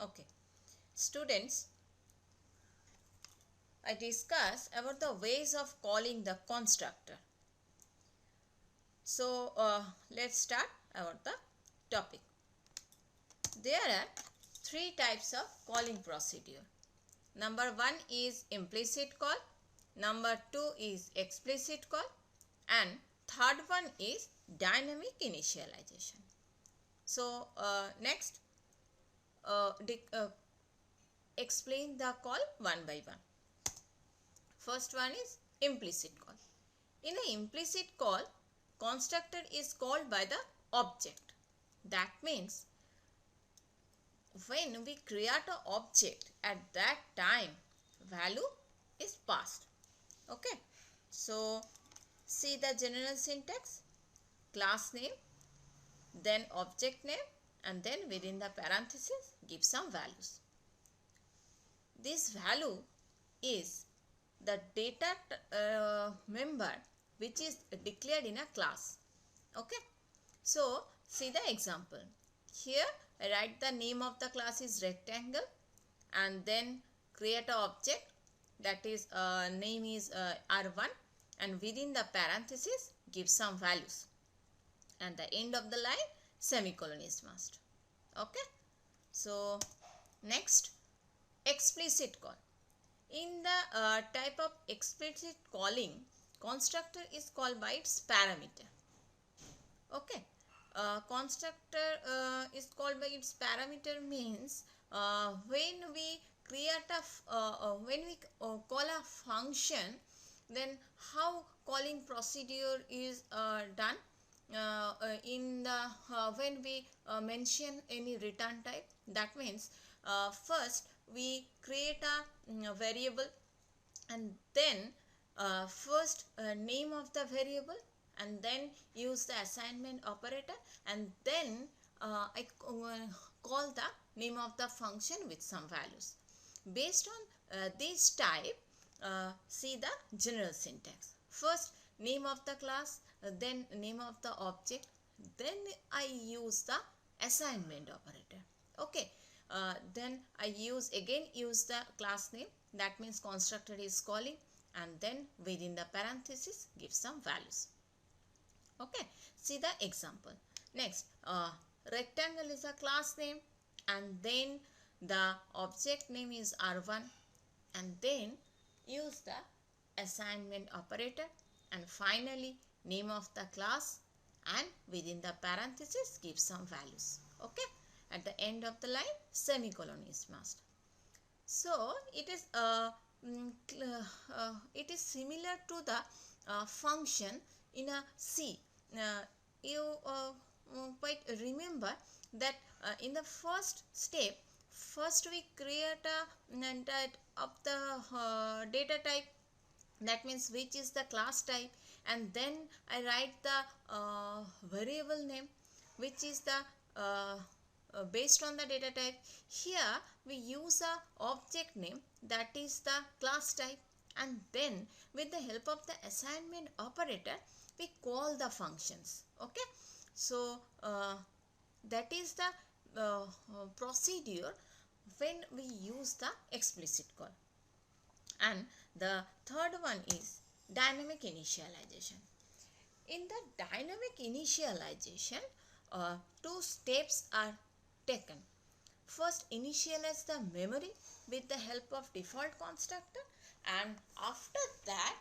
Okay, students, I discuss about the ways of calling the constructor. So let's start about the topic. There are three types of calling procedure. Number one is implicit call, number two is explicit call, and third one is dynamic initialization. So next explain the call one by one. First one is implicit call. In the implicit call, constructor is called by the object. That means when we create an object, at that time value is passed. Okay, so see the general syntax: class name, then object name, and then within the parenthesis give some values. This value is the data member which is declared in a class. Okay, so see the example. Here I write the name of the class is rectangle, and then create an object that is name is R1, and within the parenthesis give some values, and the end of the line semicolon is must. Okay, so next explicit call. In the type of explicit calling, constructor is called by its parameter. Okay, constructor is called by its parameter means when we create when we call a function, then how calling procedure is done in the when we mention any return type. That means first we create a variable, and then first name of the variable, and then use the assignment operator, and then I call the name of the function with some values. Based on this type, see the general syntax. First name of the class, then name of the object, then I use the assignment operator. Okay, then I use the class name, that means constructor is calling, and then within the parenthesis give some values. Okay, see the example. Next, rectangle is a class name, and then the object name is R1, and then use the assignment operator, and finally name of the class, and within the parenthesis give some values. Okay, at the end of the line semicolon is must. So it is it is similar to the function in a C. You quite remember that in the first step, first we create a type of the data type, that means which is the class type, and then I write the variable name which is the based on the data type. Here we use a object name, that is the class type, and then with the help of the assignment operator we call the functions. Okay, so that is the procedure when we use the explicit call. And the third one is dynamic initialization. In the dynamic initialization, two steps are taken. First, initialize the memory with the help of default constructor, and after that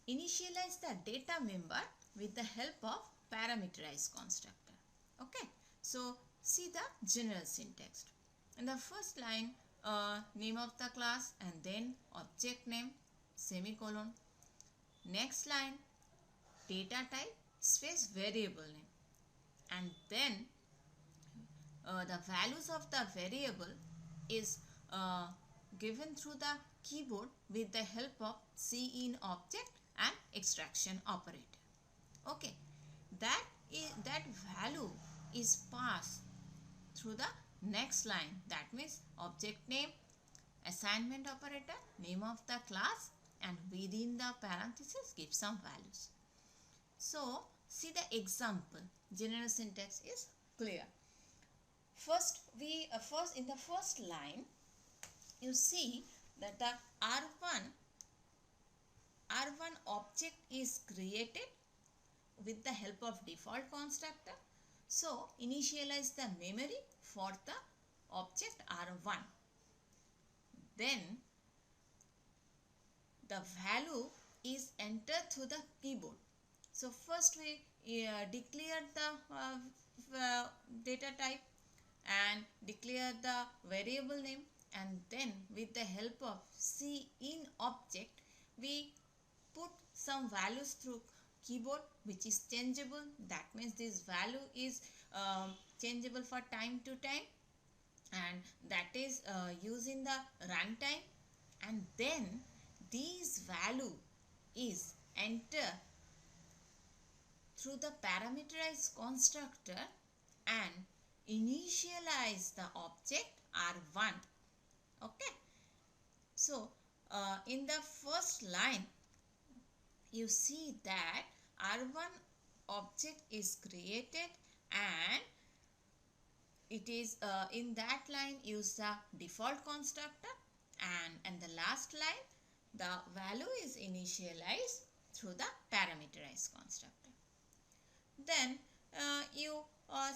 initialize the data member with the help of parameterized constructor. Okay, so see the general syntax. In the first line, name of the class, and then object name semicolon. Next line, data type space variable name, and then the values of the variable is given through the keyboard with the help of cin object and extraction operator. Okay, that value is passed through the next line, that means object name, assignment operator, name of the class, and within the parenthesis give some values. So see the example, general syntax is clear. first in the first line you see that the R1 object is created with the help of default constructor. So initialize the memory for the object R1. Then the value is entered through the keyboard. So first we declare the data type and declare the variable name, and then with the help of cin object we put some values through keyboard which is changeable. That means this value is changeable for time to time, and that is using the runtime, and then this value is entered through the parameterized constructor and initialize the object R1. Okay, so in the first line you see that R1 object is created, and it is in that line use the default constructor, and in the last line the value is initialized through the parameterized constructor. Then you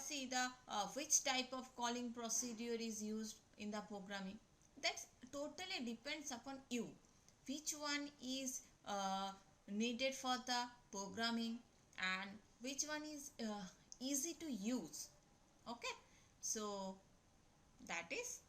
see the which type of calling procedure is used in the programming. That totally depends upon you, which one is needed for the programming and which one is easy to use. Okay, so that is